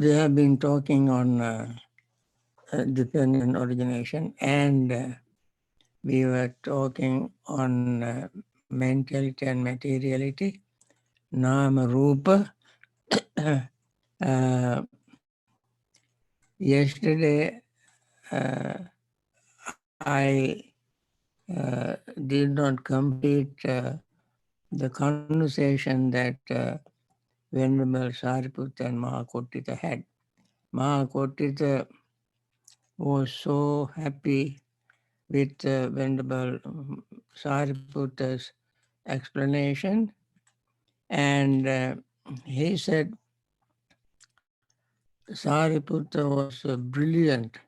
we have been talking on dependent origination, and we were talking on mentality and materiality, nama rupa. Yesterday, I did not complete the conversation that Venerable Sariputta and Mahakotita had. Mahakotita was so happy with Venerable Sariputta's explanation, and he said Sariputta was a brilliant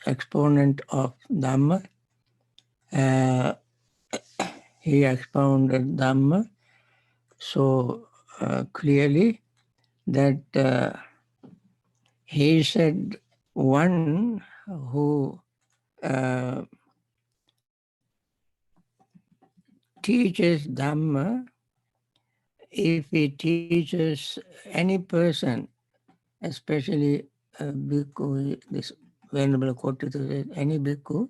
exponent of Dhamma. He expounded Dhamma so clearly that he said one who teaches Dhamma, if he teaches any person, especially a bhikkhu, this Venerable Kotita says, any bhikkhu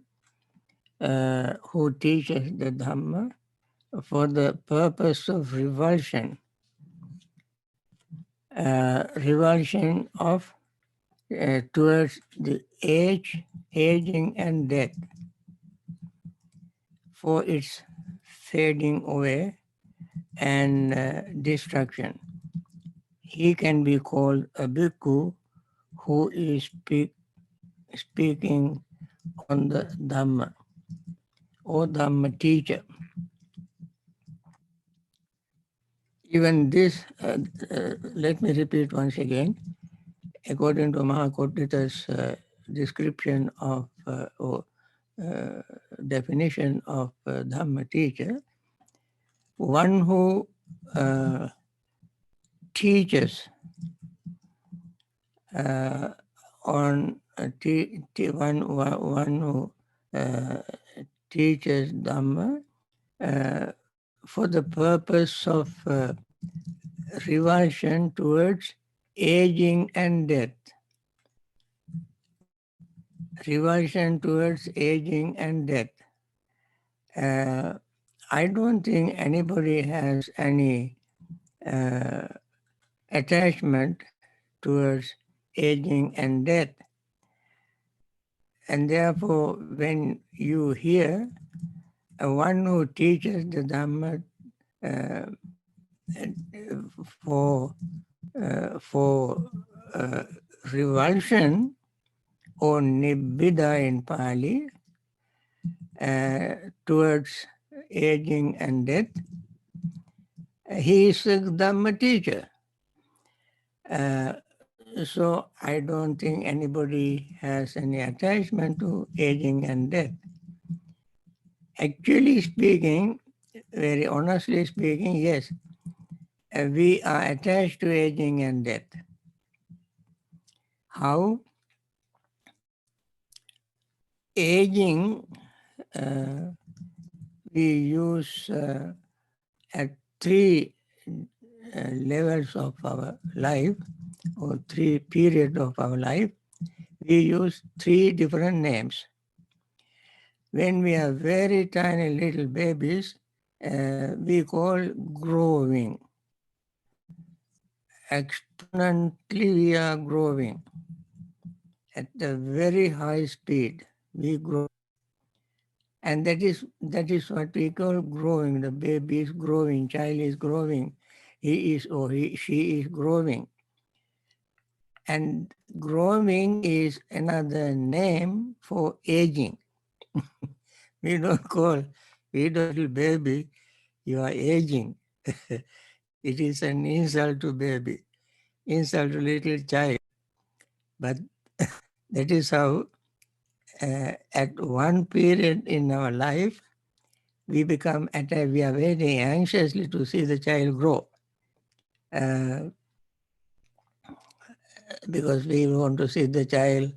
who teaches the Dhamma for the purpose of revulsion of towards the aging and death, for its fading away and destruction. He can be called a bhikkhu who is speaking on the Dhamma, or Dhamma teacher. Even this, let me repeat once again, according to Mahakotita's description of or definition of Dhamma teacher, one who teaches one who teaches Dhamma for the purpose of revulsion towards aging and death. Revulsion towards aging and death. I don't think anybody has any attachment towards aging and death. And therefore, when you hear one who teaches the Dhamma for revulsion, or nibbida in Pali, towards aging and death, he is a Dhamma teacher. So I don't think anybody has any attachment to aging and death. Actually speaking, very honestly speaking, yes, we are attached to aging and death. How? Aging, we use at three levels of our life, or three periods of our life. We use three different names. When we are very tiny little babies, we call growing. Exponentially we are growing. At a very high speed, we grow. And that is what we call growing. The baby is growing, child is growing, he is or she is growing. And growing is another name for aging. We don't call little baby, you are aging. It is an insult to baby, insult to little child. But that is how at one period in our life, we are waiting anxiously to see the child grow. Because we want to see the child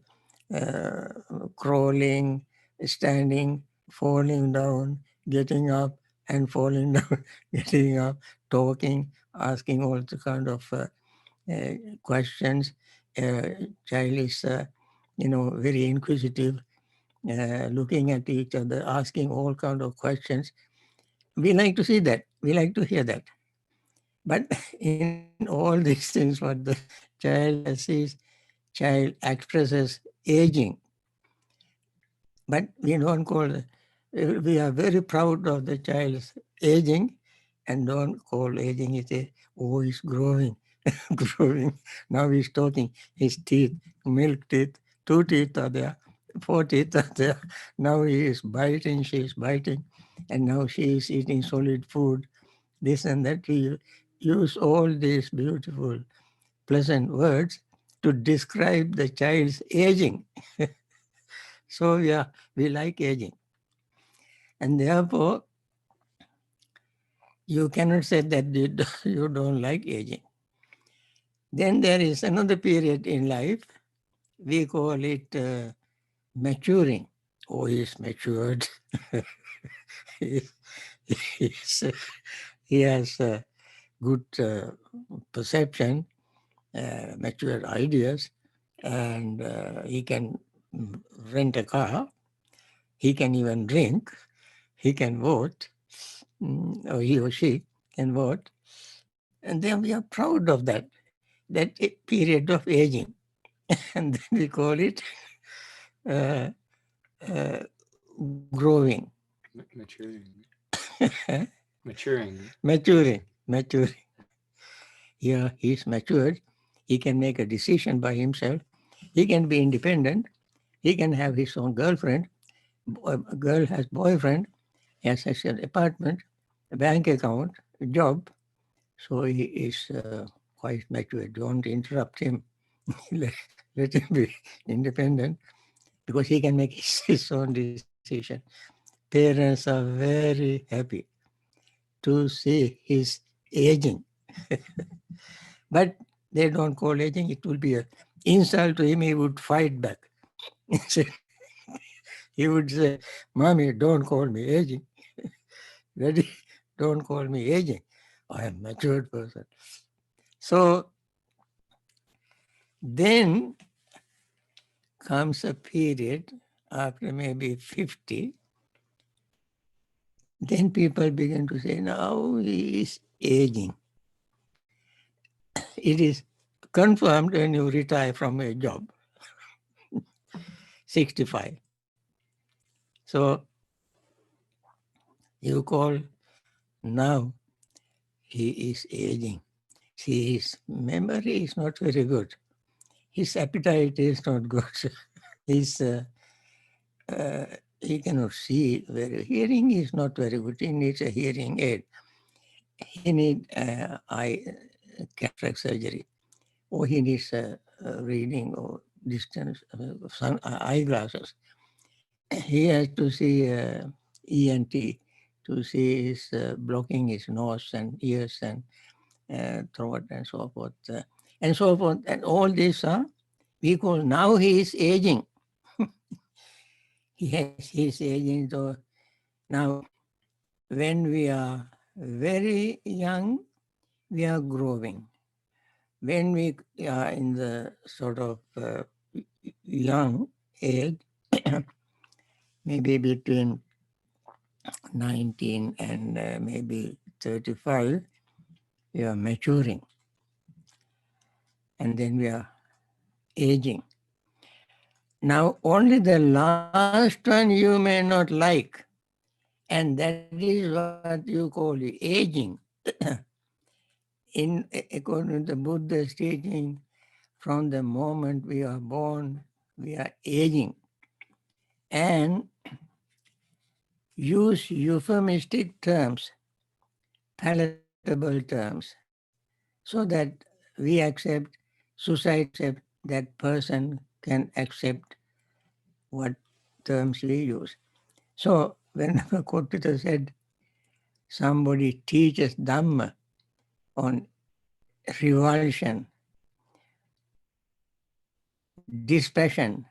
crawling, standing, falling down, getting up and falling down, getting up, talking, asking all the kind of questions. Child is, very inquisitive, looking at each other, asking all kind of questions. We like to see that. We like to hear that. But in all these things, what the child sees, child expresses aging. But we don't call, we are very proud of the child's aging and don't call aging. It's oh, he's growing, growing. Now he's talking, his teeth, milk teeth, 2 teeth are there, 4 teeth are there. Now he is biting, she is biting, and now she is eating solid food, this and that. We use all these beautiful, pleasant words to describe the child's aging. So yeah, we like aging. And therefore, you cannot say that you don't like aging. Then there is another period in life, we call it maturing. Oh, he's matured. he, he's, he has good perception, mature ideas, and he can rent a car, he can even drink, he can vote, or he or she can vote. And then we are proud of that period of aging. And then we call it uh, uh, growing. Maturing. Maturing. Yeah, he's matured. He can make a decision by himself. He can be independent. He can have his own girlfriend. A girl has boyfriend. He has an apartment, a bank account, a job. So he is quite mature. Don't interrupt him. let him be independent because he can make his own decision. Parents are very happy to see his aging. But they don't call aging. It will be an insult to him. He would fight back. He would say, Mommy, don't call me aging. Daddy, don't call me aging. I am a matured person. So then comes a period after maybe 50. Then people begin to say, now he is aging. It is confirmed when you retire from a job, 65. So you call now he is aging. See, his memory is not very good. His appetite is not good. His, he cannot see very. Hearing is not very good. He needs a hearing aid. He needs eye cataract surgery, or he needs reading or distance eyeglasses. He has to see ENT to see his blocking his nose and ears and throat and so forth. And so forth. And all this, because now he is aging. He is aging. So now, when we are very young, we are growing. When we are in the sort of young age, maybe between 19 and maybe 35, we are maturing. And then we are aging. Now, only the last one you may not like, and that is what you call aging. According to the Buddha's teaching, from the moment we are born, we are aging. And use euphemistic terms, palatable terms, so that we accept, society accept, that person can accept what terms we use. So whenever Kopita said somebody teaches Dhamma on revulsion, dispassion,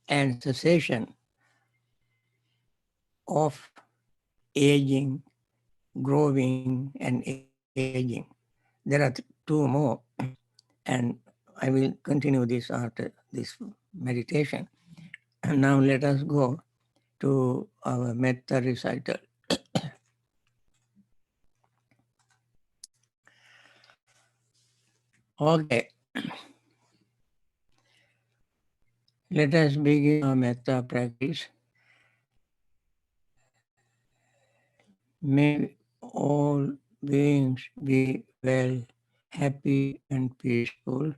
and cessation of aging, growing, and aging. There are three two more, and I will continue this after this meditation. And now let us go to our metta recital. Okay, let us begin our metta practice. May all beings be well, happy, and peaceful.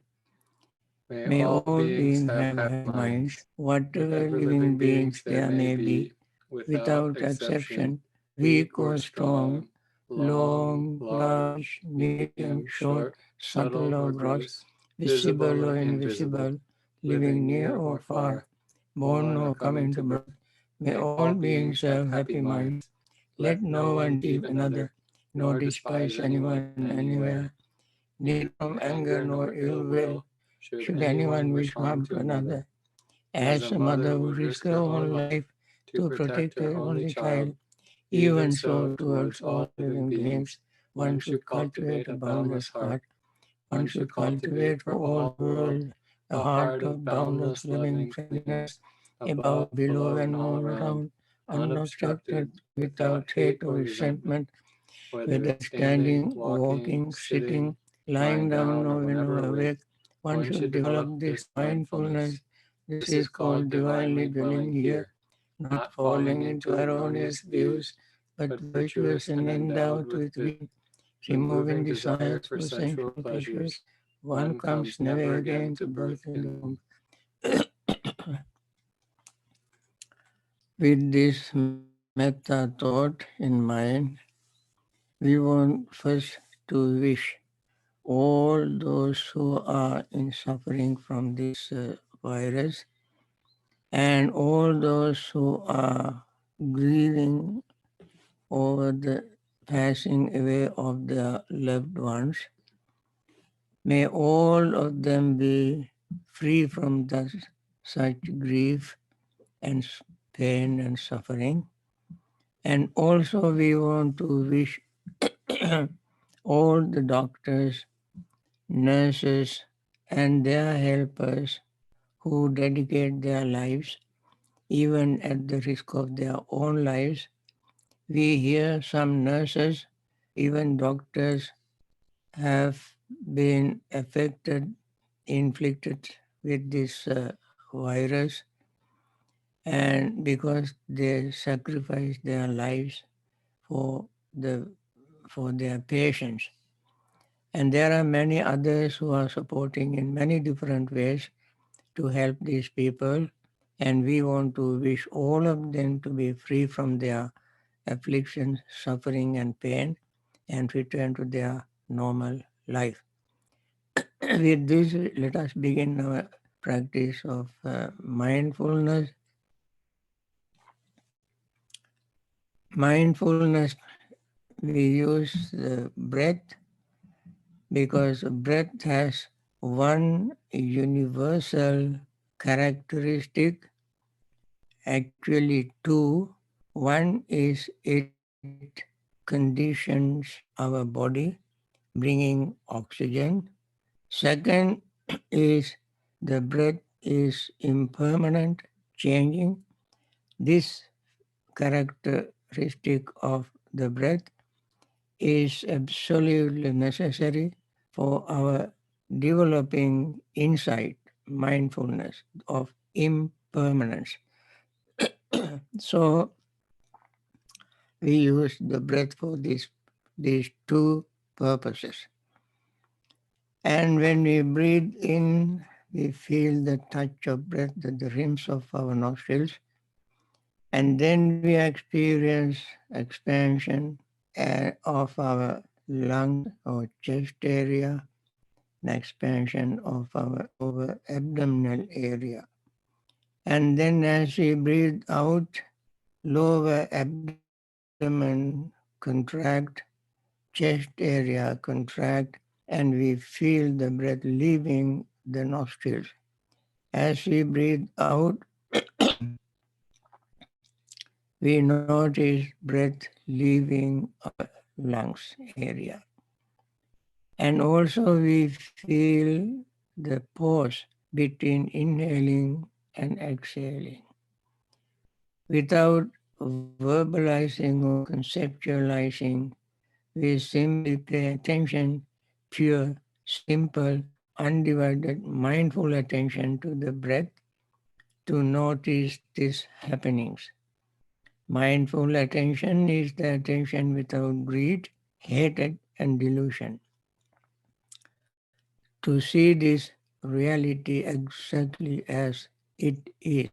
May all beings have happy minds, whatever living beings there may be, without exception, weak or strong, long, large, medium, short, subtle or gross, visible or invisible, living near or far, born or coming to birth. May all beings have happy minds. Let no one deceive another, nor despise anyone anywhere, neither from anger nor ill will should anyone wish harm to another. As a mother would risk her own life to protect her only child, even so towards all living beings, one should cultivate a boundless heart. One should cultivate for all the world a heart of boundless loving friendliness, above, below, and all around, unobstructed, without hate or resentment, whether standing, walking, sitting, lying down, or when awake. One should develop this mindfulness. This is called divinely dwelling here, not falling into erroneous views, but virtuous and endowed with being, removing desires for sensual pleasures. One comes never again to birth in the womb. With this metta thought in mind, we want first to wish all those who are in suffering from this virus and all those who are grieving over the passing away of their loved ones. May all of them be free from such grief and pain and suffering. And also we want to wish all the doctors, nurses, and their helpers who dedicate their lives, even at the risk of their own lives. We hear some nurses, even doctors, have been affected, inflicted with this virus, and because they sacrifice their lives for the for their patients. And there are many others who are supporting in many different ways to help these people, and we want to wish all of them to be free from their affliction, suffering, and pain, and return to their normal life. With this, let us begin our practice of mindfulness. Mindfulness, we use the breath because breath has one universal characteristic, actually two. One is it conditions our body, bringing oxygen. Second is the breath is impermanent, changing. This characteristic of the breath is absolutely necessary for our developing insight, mindfulness of impermanence. So we use the breath for these two purposes. And when we breathe in, we feel the touch of breath at the rims of our nostrils. And then we experience expansion of our lung or chest area, and expansion of our lower abdominal area. And then as we breathe out, lower abdomen contract, chest area contract, and we feel the breath leaving the nostrils. As we breathe out, we notice breath leaving our lungs area. And also we feel the pause between inhaling and exhaling. Without verbalizing or conceptualizing, we simply pay attention, pure, simple, undivided, mindful attention to the breath to notice these happenings. Mindful attention is the attention without greed, hatred, and delusion. To see this reality exactly as it is.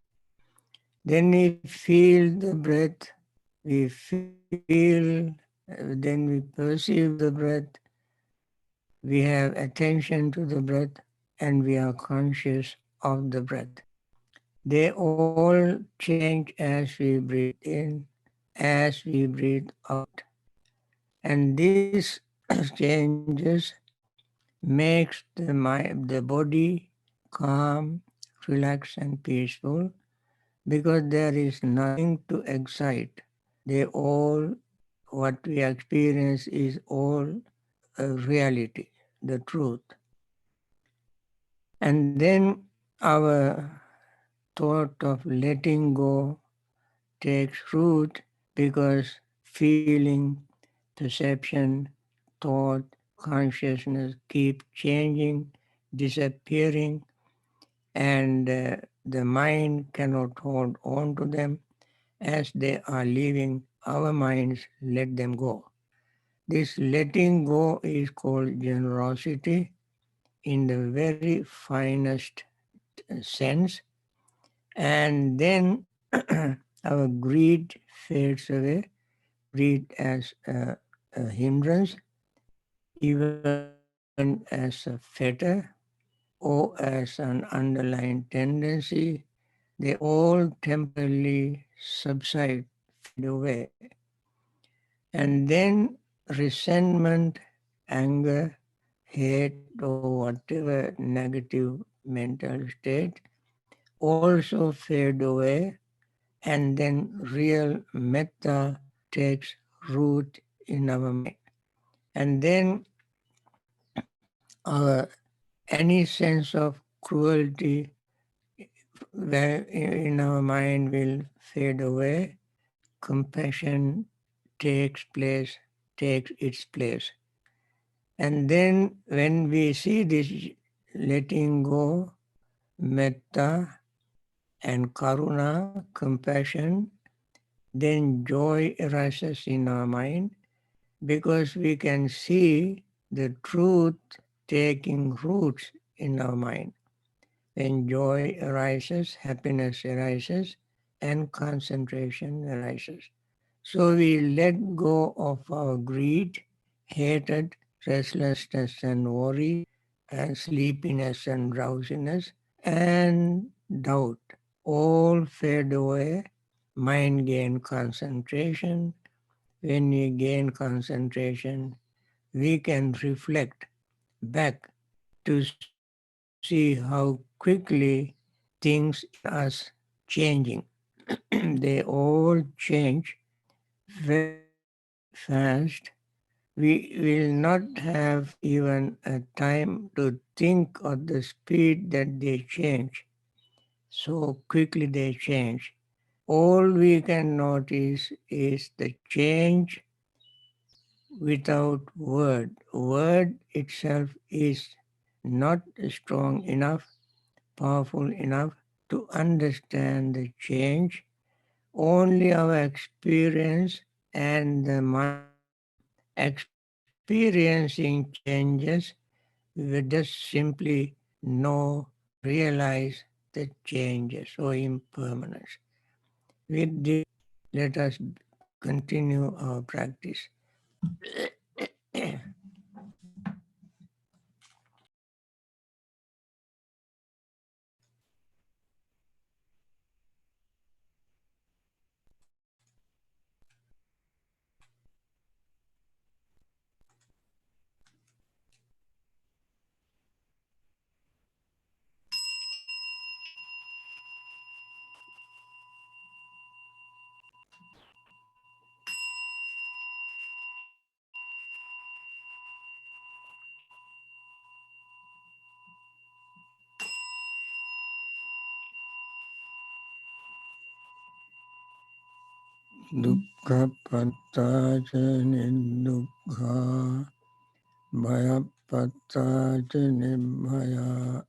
Then we feel the breath, we feel, then we perceive the breath, we have attention to the breath, and we are conscious of the breath. They all change as we breathe in, as we breathe out. And these changes makes the body calm, relaxed and peaceful because there is nothing to excite. They all, what we experience is all a reality, the truth. And then our thought of letting go takes root because feeling, perception, thought, consciousness keep changing, disappearing, and the mind cannot hold on to them as they are leaving our minds, let them go. This letting go is called generosity in the very finest sense, and then our greed fades away, greed as a hindrance, even as a fetter or as an underlying tendency, they all temporarily subside, fade away. And then resentment, anger, hate, or whatever negative mental state also fade away, and then real metta takes root in our mind. And then any sense of cruelty in our mind will fade away. Compassion takes place, takes its place. And then when we see this letting go, metta and karuna, compassion, then joy arises in our mind because we can see the truth taking roots in our mind. When joy arises, happiness arises, and concentration arises. So we let go of our greed, hatred, restlessness and worry, and sleepiness and drowsiness, and doubt. All fade away. Mind gain concentration. When we gain concentration, we can reflect back to see how quickly things in us changing. They all change very fast. We will not have even a time to think of the speed that they change. So quickly they change. All we can notice is the change without word. Word itself is not strong enough, powerful enough to understand the change. Only our experience and the mind experiencing changes will just simply know, realize the changes or impermanence. With this, let us continue our practice. dukkha pattaca nidukkha, bhaya pattaca nibhaya,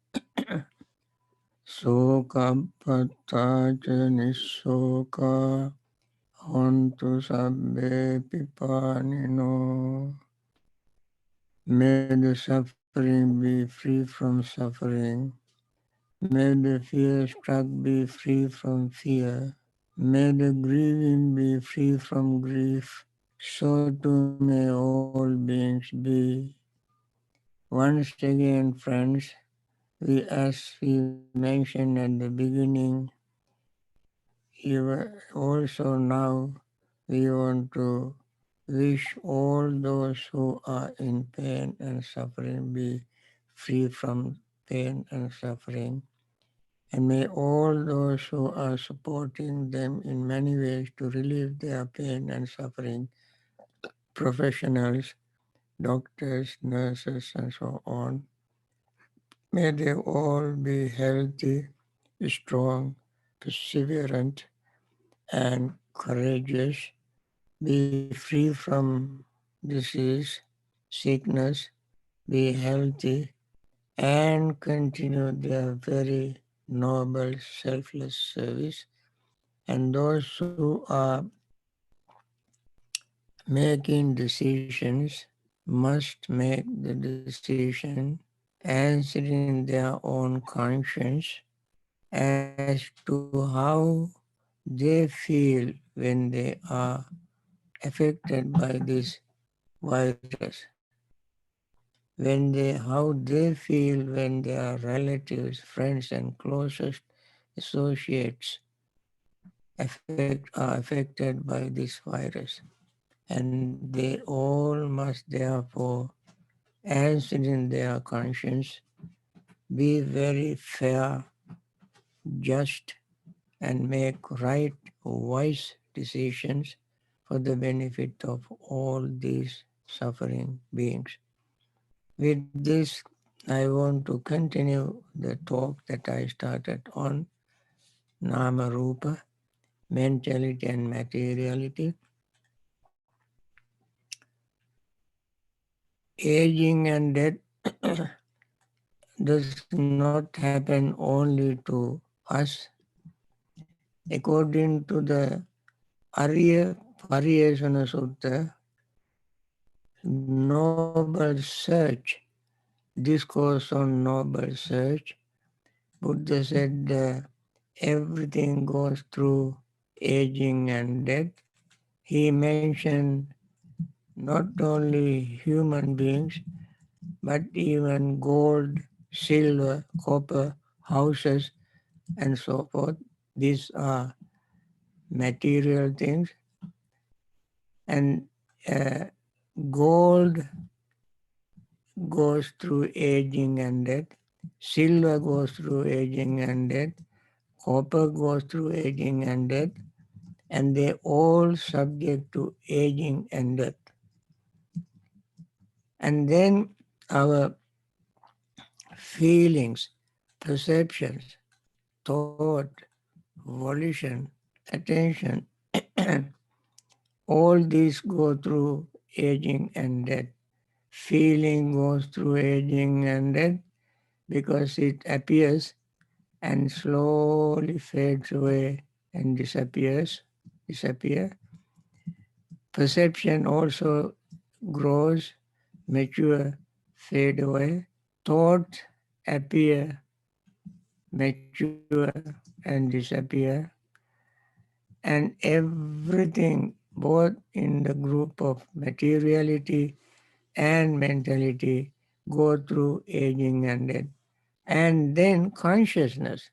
soka pattaca nisoka, hontu sabbe pipanino. May the suffering be free from suffering. May the fear-struck be free from fear. May the grieving be free from grief. So too may all beings be. Once again, friends, as we mentioned at the beginning, also now we want to wish all those who are in pain and suffering be free from pain and suffering. And may all those who are supporting them in many ways to relieve their pain and suffering, professionals, doctors, nurses, and so on, may they all be healthy, strong, perseverant, and courageous, be free from disease, sickness, be healthy, and continue their very noble, selfless service. And those who are making decisions must make the decision answering their own conscience as to how they feel when they are affected by this virus. How they feel when their relatives, friends, and closest associates are affected by this virus. And they all must therefore answer in their conscience, be very fair, just, and make right, wise decisions for the benefit of all these suffering beings. With this, I want to continue the talk that I started on Nama Rupa, mentality and materiality. Aging and death does not happen only to us. According to the Arya Pariyesana Sutta, Noble Search, Discourse on Noble Search, Buddha said everything goes through aging and death. He mentioned not only human beings, but even gold, silver, copper, houses, and so forth. These are material things. And uh, gold goes through aging and death. Silver goes through aging and death. Copper goes through aging and death. And they all subject to aging and death. And then our feelings, perceptions, thought, volition, attention, all these go through aging and death. Feeling goes through aging and death because it appears and slowly fades away and disappear. Perception also grows, mature, fade away. Thoughts appear, mature, and disappear. And everything, both in the group of materiality and mentality, go through aging and death. And then consciousness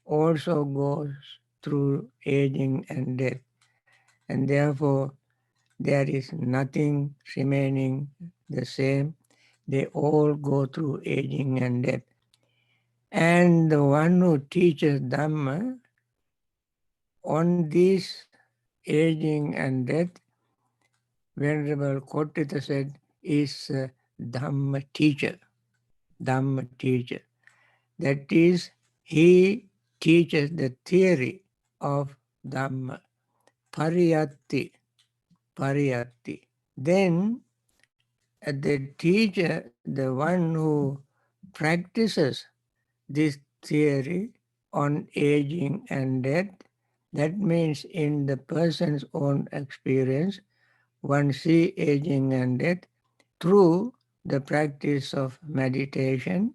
also goes through aging and death. And therefore, there is nothing remaining the same. They all go through aging and death. And the one who teaches Dhamma on this aging and death, Venerable Kotita said, is a Dhamma teacher. Dhamma teacher. That is, he teaches the theory of Dhamma. pariyatti, pariyatti. Then the teacher, the one who practices this theory on aging and death, that means in the person's own experience, one see aging and death through the practice of meditation,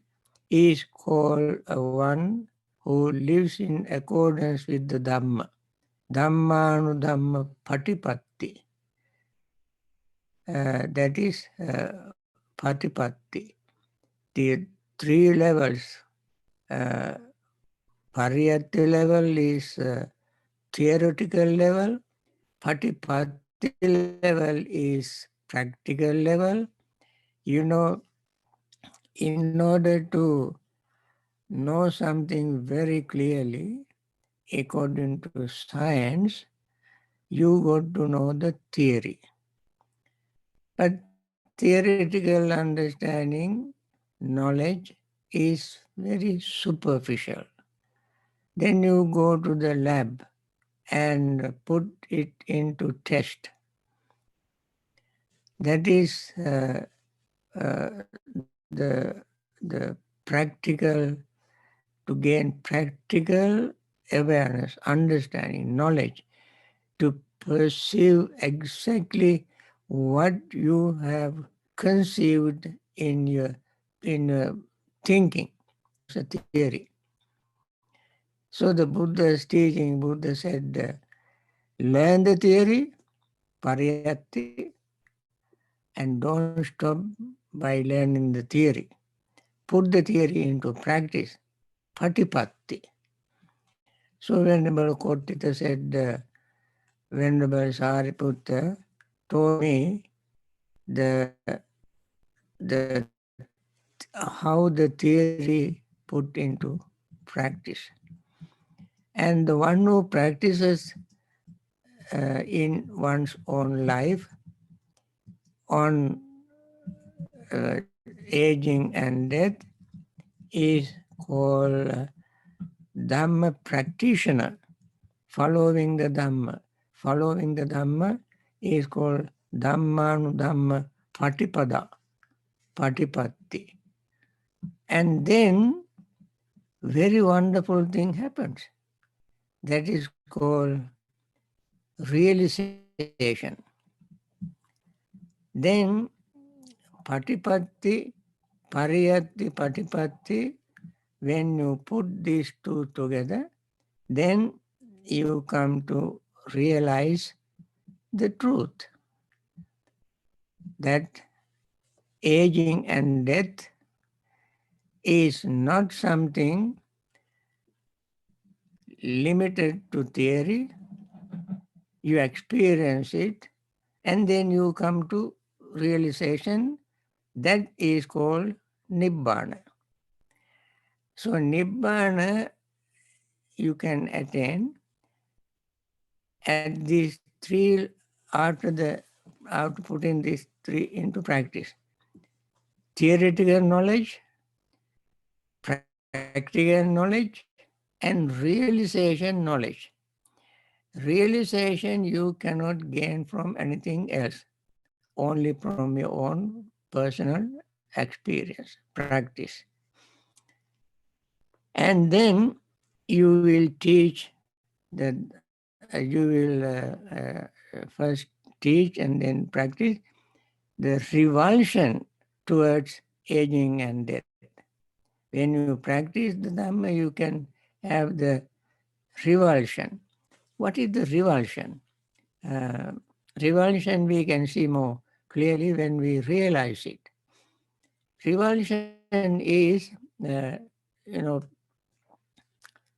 is called a one who lives in accordance with the Dhamma. Dhammanudhamma patipatti. That is patipatti. The three levels. Pariyatti level is theoretical level. Patipatti level is practical level. You know, in order to know something very clearly, according to science, you got to know the theory. But theoretical understanding, knowledge is very superficial. Then you go to the lab and put it into test. That is the practical, to gain practical awareness, understanding, knowledge, to perceive exactly what you have conceived in your thinking. It's a theory. So the Buddha's teaching, Buddha said, learn the theory, pariyatti, and don't stop by learning the theory. Put the theory into practice, patipatti. So Venerable Kotita said, Venerable Sariputta told me the how the theory put into practice. And the one who practices in one's own life on aging and death is called Dhamma practitioner, following the Dhamma. Following the Dhamma is called Dhammanudhamma patipada, patipatti. And then very wonderful thing happens. That is called realization. Then patipatti, pariyatti, patipatti, when you put these two together, then you come to realize the truth that aging and death is not something limited to theory. You experience it, and then you come to realization. That is called Nibbana. So Nibbana you can attain at these three, after putting these three into practice. Theoretical knowledge, practical knowledge, and realization knowledge. Realization you cannot gain from anything else, only from your own personal experience, practice. And then you will teach that you will first teach and then practice the revulsion towards aging and death. When you practice the Dhamma, you can have the revulsion. What is the revulsion? Uh, Revulsion we can see more clearly when we realize it. Revulsion is, you know,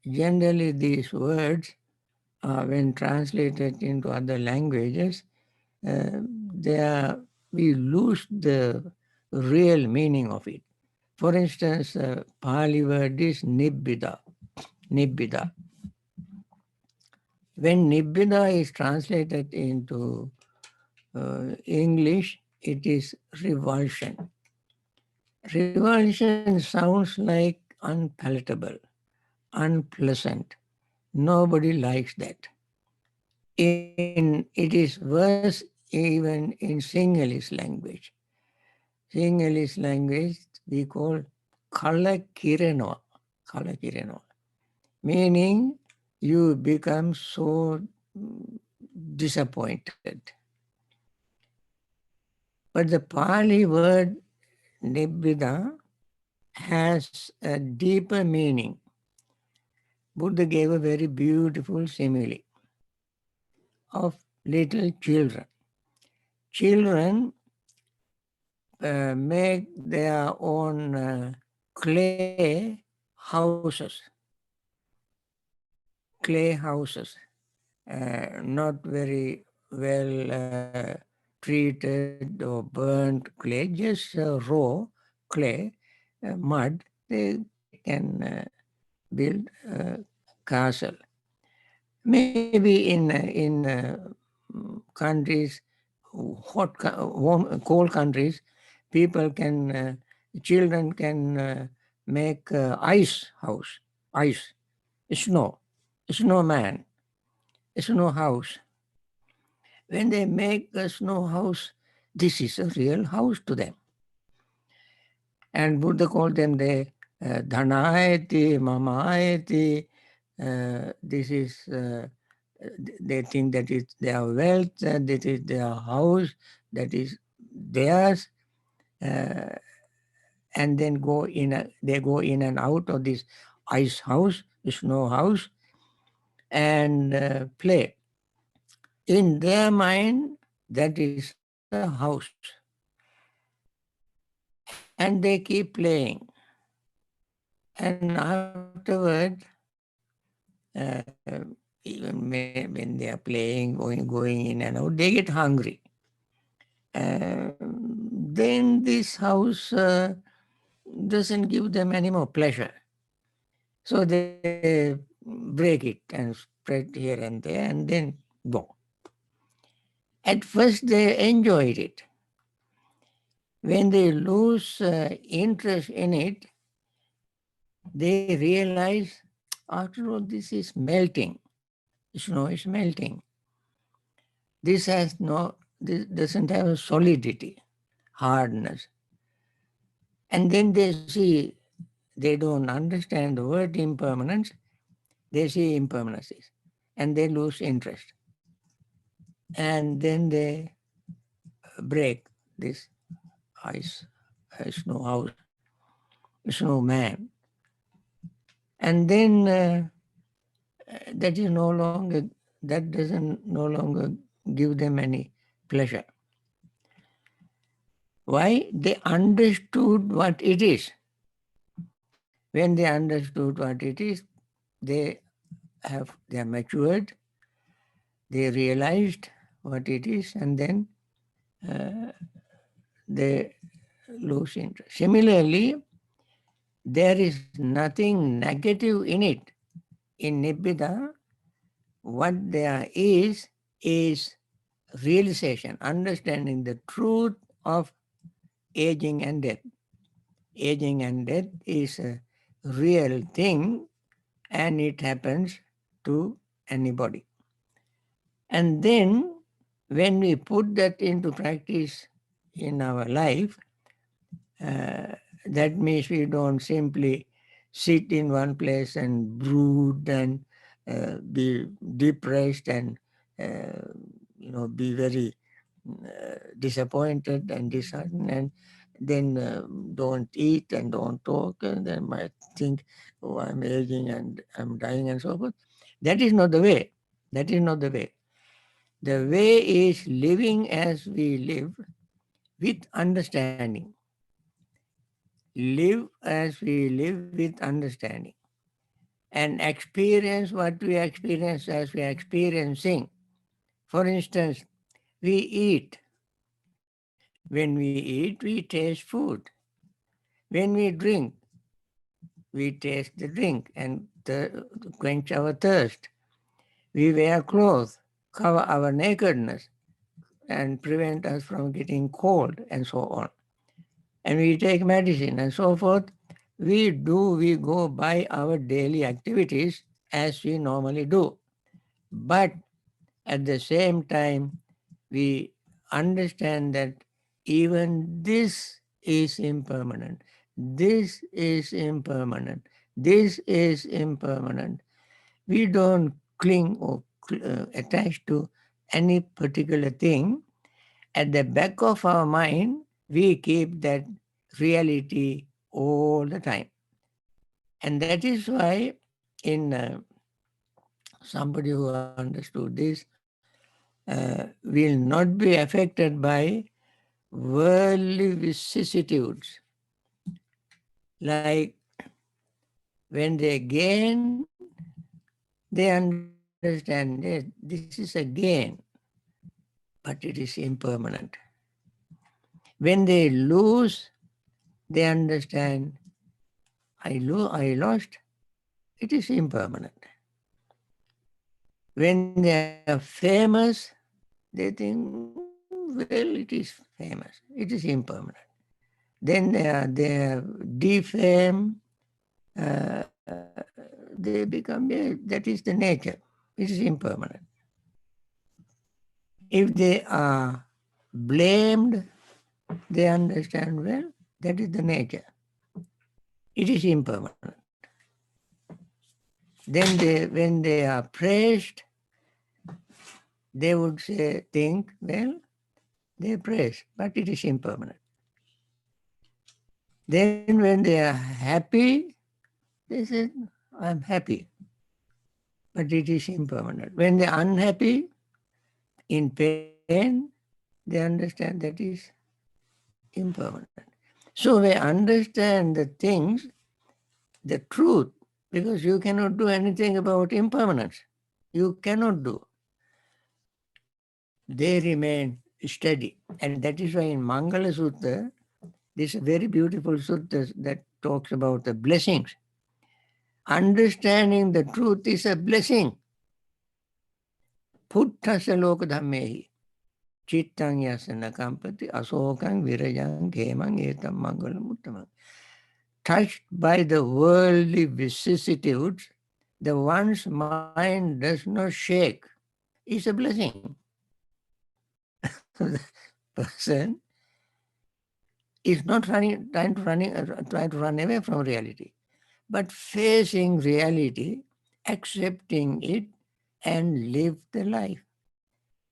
generally these words, when translated into other languages, we lose the real meaning of it. For instance, Pali word is nibbida, nibbida. When nibbida is translated into English, it is revulsion. Revulsion sounds like unpalatable, unpleasant. Nobody likes that. it is worse even in Sinhalese language. Sinhalese language we call kalakirano, kalakirano, meaning you become so disappointed. But the Pali word nibbida has a deeper meaning. Buddha gave a very beautiful simile of little children. Children make their own clay houses, not very well treated or burnt clay, just raw clay, mud. They can build a castle. Maybe in countries, warm, cold countries, people can, children can make ice house, ice, snow, snowman, snow house. When they make a snow house, this is a real house to them. And Buddha called them the dhanayati, mamayati. This is, they think that is their wealth, that is their house, that is theirs. And then they go in and out of this ice house, snow house, and play. In their mind, that is a house. And they keep playing. And afterward, even when they are playing, going in and out, they get hungry. Then this house doesn't give them any more pleasure. So they break it and spread here and there and then go. At first they enjoyed it. When they lose interest in it, they realize, after all, this is melting. Snow is melting. This doesn't have a solidity, hardness. And then they see, they don't understand the word impermanence, they see impermanences, and they lose interest. And then they break this ice, snow house, snowman. And then that doesn't no longer give them any pleasure. Why? They understood what it is. When they understood what it is, they are matured, they realized what it is, and then they lose interest. Similarly, there is nothing negative in it. In Nibbida, what there is realization, understanding the truth of aging and death. Aging and death is a real thing, and it happens to anybody. And then when we put that into practice in our life, that means we don't simply sit in one place and brood and be depressed and be very disappointed and disheartened, and then don't eat and don't talk, and then might think, oh, I'm aging and I'm dying and so forth. That is not the way. That is not the way. The way is living as we live with understanding. Live as we live with understanding. And experience what we experience as we are experiencing. For instance, we eat. When we eat, we taste food. When we drink, we taste the drink and quench our thirst. We wear clothes, cover our nakedness, and prevent us from getting cold, and so on. And we take medicine and so forth. We go by our daily activities as we normally do. But At the same time, we understand that even this is impermanent. This is impermanent. This is impermanent. We don't cling or attach to any particular thing. At the back of our mind, we keep that reality all the time. And that is why in somebody who understood this will not be affected by worldly vicissitudes. Like when they gain, they understand that this is a gain, but it is impermanent. When they lose, they understand I lost, it is impermanent. When they are famous, they think, well, it is famous, it is impermanent. Then they are defamed, they become, yeah, that is the nature, it is impermanent. If they are blamed, they understand, well, that is the nature, it is impermanent. Then when they are praised, they would think, well, they praise, but it is impermanent. Then when they are happy, they say, I'm happy, but it is impermanent. When they are unhappy, in pain, they understand that is impermanent. So we understand the things, the truth, because you cannot do anything about impermanence. You cannot do. They remain steady. And that is why in Mangala Sutta, this very beautiful sutta that talks about the blessings. Understanding the truth is a blessing. Puttasa loka dhammehi. Chittang yasana kampati asokang virajang khemang etam mangalam uttamang. Touched by the worldly vicissitudes, the one's mind does not shake. It's a blessing. So the person is not trying to run away from reality, but facing reality, accepting it, and live the life.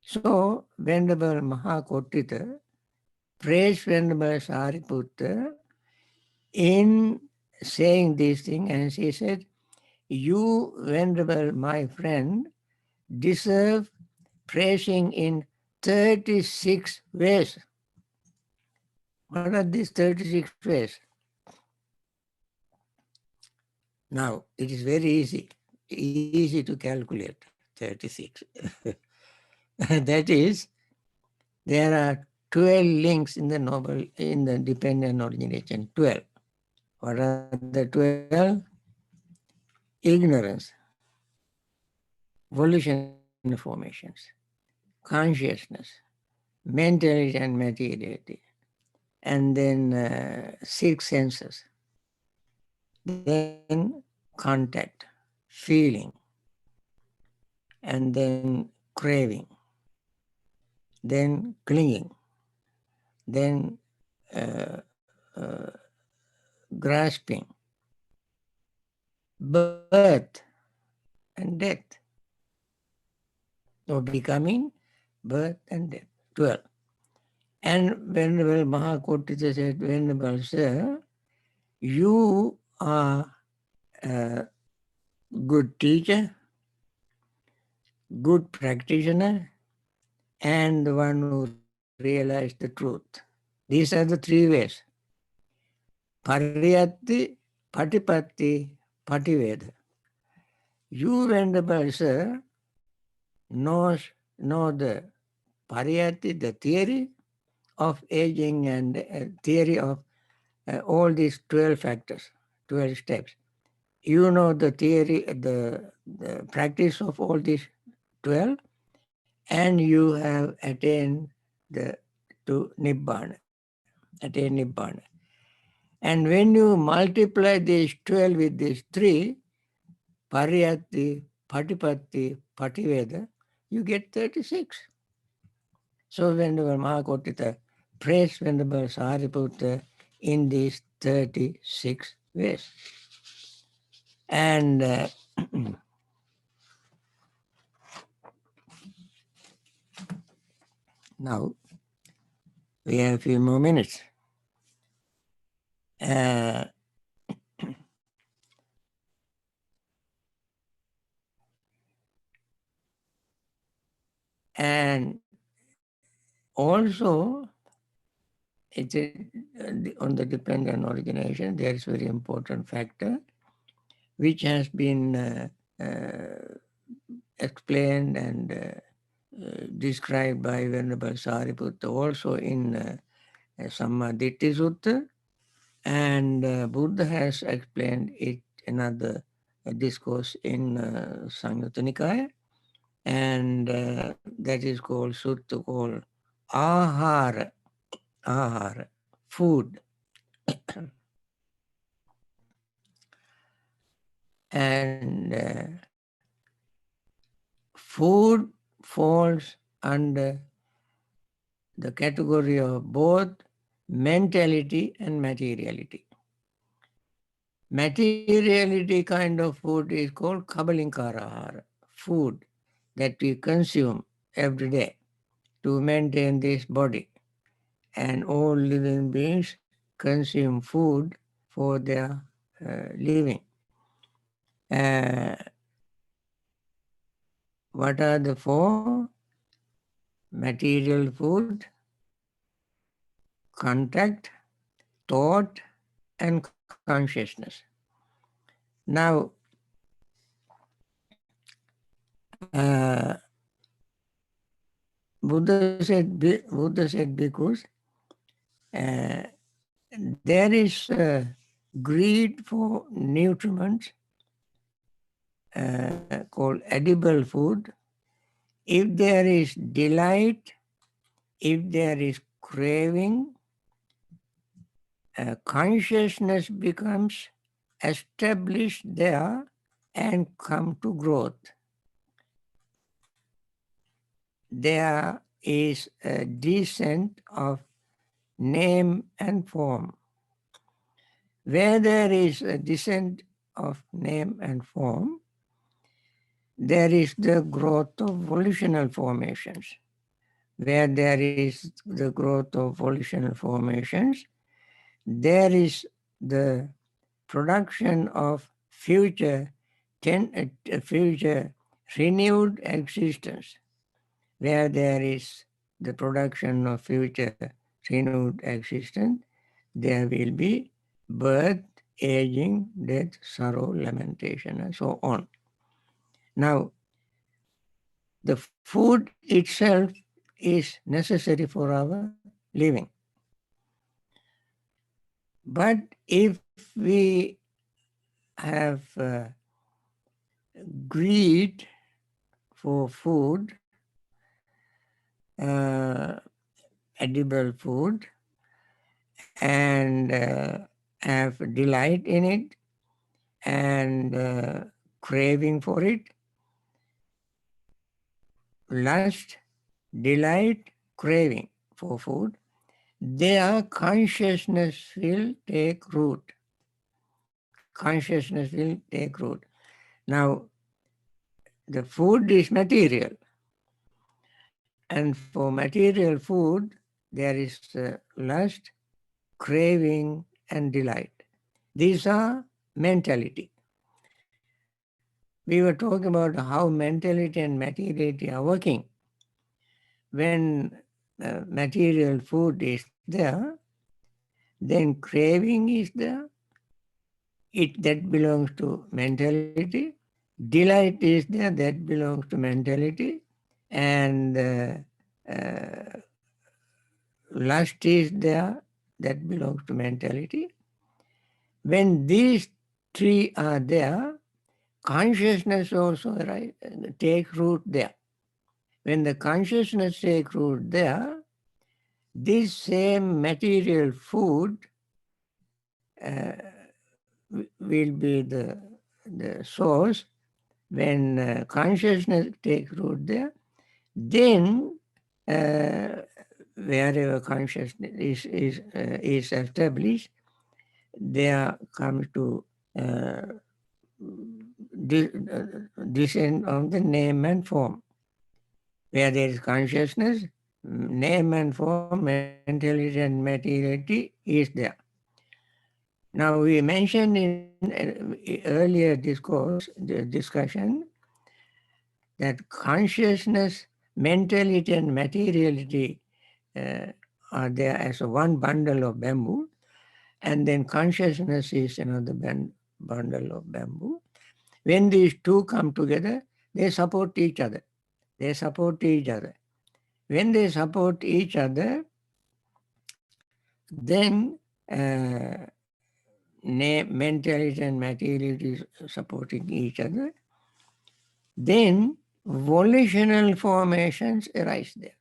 So, Venerable Mahakotita praised Venerable Sariputta in saying this thing, and she said, you, Venerable my friend, deserve praising in 36 ways. What are these 36 ways? Now, it is very easy to calculate 36. That is, there are 12 links in the dependent origination, 12. What are the 12? Ignorance, volition formations, consciousness, mentality and materiality, and then 6 senses. Then contact, feeling, and then craving, then clinging, then grasping, birth, and death. Or becoming, birth, and death. 12. And Venerable Mahakotita said, Venerable Sir, you are a good teacher, good practitioner, and the one who realized the truth. These are the 3 ways. Pariyatti, Patipatti, Pativeda. You, Venerable Sir, know the Pariyatti, the theory of aging and theory of all these 12 factors, 12 steps. You know the theory, the practice of all these 12, and you have attained to Nibbana, attain Nibbana. And when you multiply these 12 with these 3, Pariyatti, Patipatti, Pativeda, you get 36. So Venerable Mahakotita praised Venerable Sariputta in these 36 ways. And now we have a few more minutes. And also, it's on the dependent origination, there is a very important factor which has been explained and described by Venerable Sariputta also in Sammaditthi Sutta, and Buddha has explained it another discourse in Samyutta Nikaya, and that is called Sutta called Ahara, Ahara, food. And food falls under the category of both mentality and materiality. Materiality kind of food is called kabalinkara, food that we consume every day to maintain this body. And all living beings consume food for their living. What are the four? Material food, contact, thought, and consciousness. Now, Buddha said because there is greed for nutriment called edible food. If there is delight, if there is craving, consciousness becomes established there and come to growth. There is a descent of name and form. Where there is a descent of name and form, there is the growth of volitional formations. Where there is the growth of volitional formations, there is the production of future renewed existence. Where there is the production of future renewed existence, there will be birth, aging, death, sorrow, lamentation, and so on. Now, the food itself is necessary for our living. But if we have greed for food, edible food, and have delight in it and craving for it, lust, delight, craving for food, their consciousness will take root. Consciousness will take root. Now, the food is material. And for material food, there is lust, craving, and delight. These are mentality. We were talking about how mentality and materiality are working. When material food is there, then craving is there. That belongs to mentality. Delight is there, that belongs to mentality. And lust is there, that belongs to mentality. When these three are there, consciousness also take root there. When the consciousness take root there, this same material food will be the source. When consciousness take root there, Then, wherever consciousness is established, there comes to descend on the name and form. Where there is consciousness, name and form, mentality and materiality is there. Now we mentioned in earlier discourse, the discussion, that consciousness, mentality and materiality are there as one bundle of bamboo, and then consciousness is another bundle of bamboo. When these two come together, they support each other. They support each other. When they support each other, then mentality and materiality is supporting each other. Then volitional formations arise there.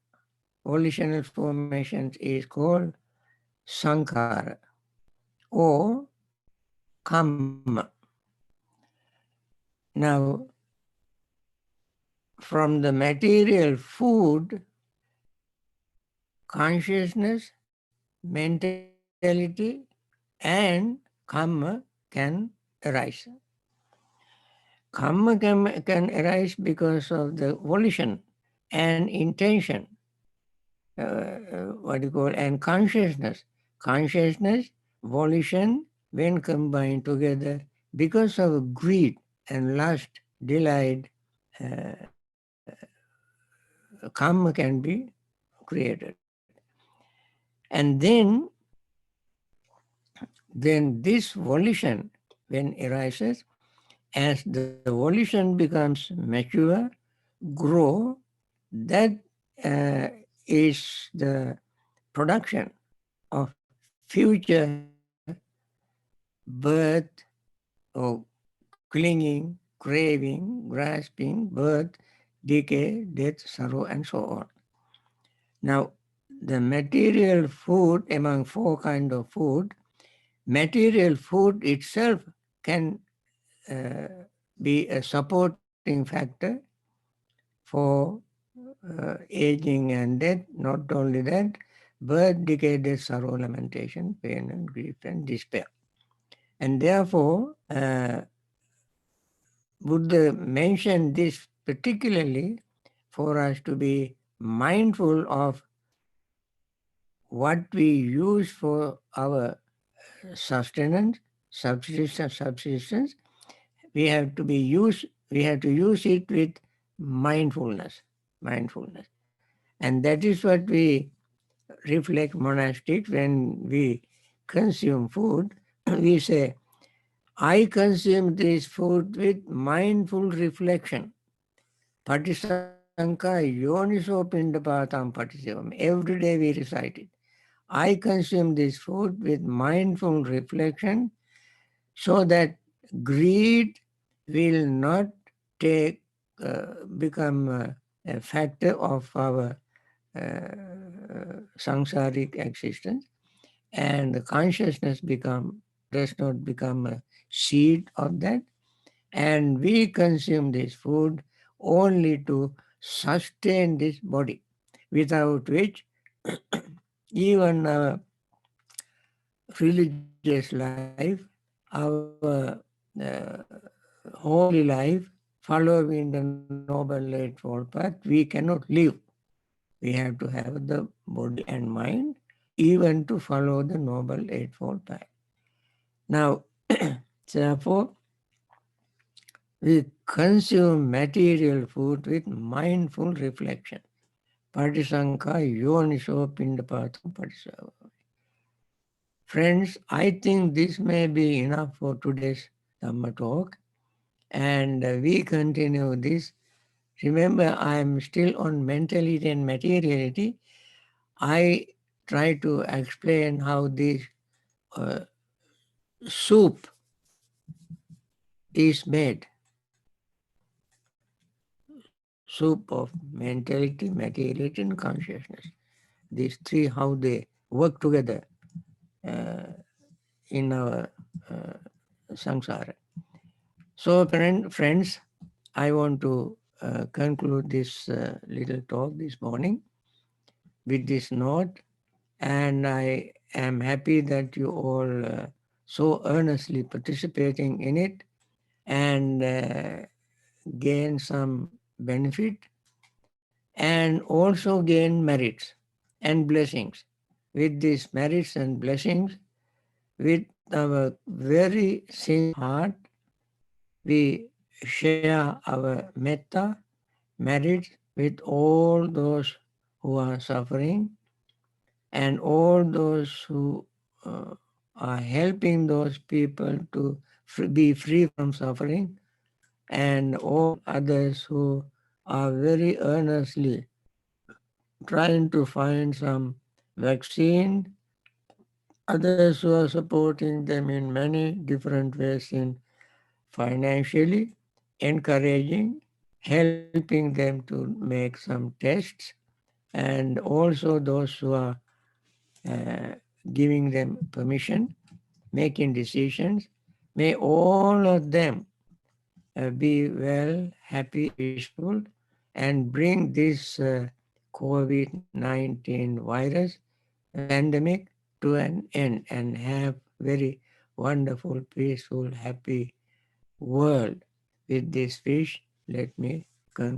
Volitional formations is called sankhara or kamma. Now, from the material food, consciousness, mentality, and kamma can arise. Kamma can arise because of the volition and intention, and consciousness. Consciousness, volition, when combined together, because of greed and lust, delight, uh, karma can be created. And then this volition, when arises, as the volition becomes mature, grow, that is the production of future birth or clinging, craving, grasping, birth, decay, death, sorrow, and so on. Now, the material food, among four kinds of food, material food itself can be a supporting factor for aging and death. Not only that, birth, decay, death, sorrow, lamentation, pain and grief and despair. And therefore, Buddha mentioned this particularly for us to be mindful of what we use for our sustenance, subsistence. We have to use it with mindfulness. And that is what we reflect monastics when we consume food. We say, I consume this food with mindful reflection. Patisanka yoniso pindapatam patisevam. Every day we recite it. I consume this food with mindful reflection so that greed will not become a factor of our samsaric existence, and the consciousness does not become a seed of that, and we consume this food only to sustain this body, without which even our religious life, our holy life, following the Noble Eightfold Path, we cannot live. We have to have the body and mind even to follow the Noble Eightfold Path. Now, therefore, we consume material food with mindful reflection. Patisanka yoniso pindapatam patisava. Friends, I think this may be enough for today's Dhamma talk, and we continue this. Remember, I am still on mentality and materiality. I try to explain how this soup is made. Soup of mentality, materiality, and consciousness. These three, how they work together in our samsara. So, friends, I want to conclude this little talk this morning with this note, and I am happy that you all so earnestly participating in it and gain some benefit and also gain merits and blessings. With these merits and blessings, with our very sincere heart, we share our metta merits with all those who are suffering and all those who uh, are helping those people to be free from suffering, and all others who are very earnestly trying to find some vaccine, others who are supporting them in many different ways in financially, encouraging, helping them to make some tests, and also those who are uh, giving them permission, making decisions. May all of them be well, happy, and peaceful, and bring this COVID-19 virus pandemic to an end and have very wonderful, peaceful, happy world. With this wish, let me